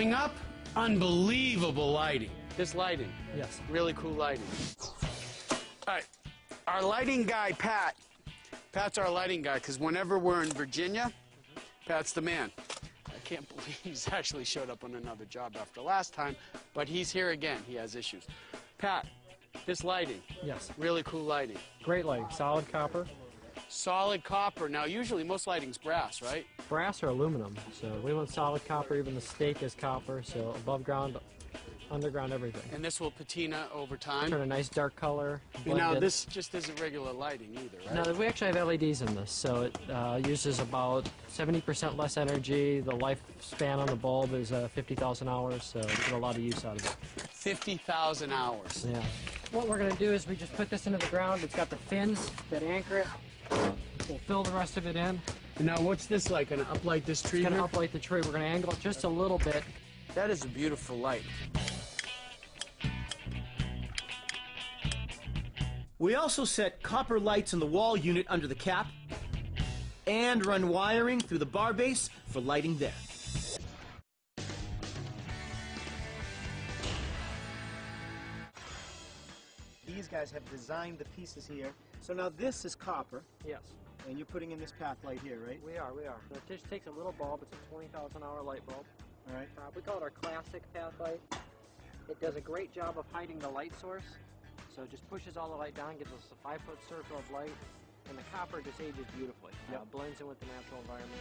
Coming up, unbelievable lighting. This lighting. Yes. Really cool lighting. All right, our lighting guy, Pat. Pat's our lighting guy, because whenever we're in Virginia, Pat's the man. I can't believe he's actually showed up on another job after last time, but he's here again. He has issues. Pat, this lighting. Yes. Really cool lighting. Great lighting. Solid copper. Solid copper. Now, usually most lighting's brass, right? Brass or aluminum. So we went solid copper. Even the stake is copper. So above ground, underground, everything. And this will patina over time. Turn a nice dark color. And now this just isn't regular lighting either, right? No, we actually have LEDs in this, so it uses about 70% less energy. The lifespan on the bulb is 50,000 hours, so we get a lot of use out of it. 50,000 hours. Yeah. What we're going to do is we just put this into the ground. It's got the fins that anchor it. We'll fill the rest of it in. And now what's this like? Gonna uplight this tree? It's going to uplight the tree. We're going to angle it just a little bit. That is a beautiful light. We also set copper lights in the wall unit under the cap and run wiring through the bar base for lighting there. These guys have designed the pieces here. So now this is copper, Yes. and you're putting in this path light here, right? We are. So it just takes a little bulb. It's a 20,000 hour light bulb. All right. We call it our classic path light. It does a great job of hiding the light source. So it just pushes all the light down, gives us a 5-foot circle of light, and the copper just ages beautifully. Yep. Blends in with the natural environment.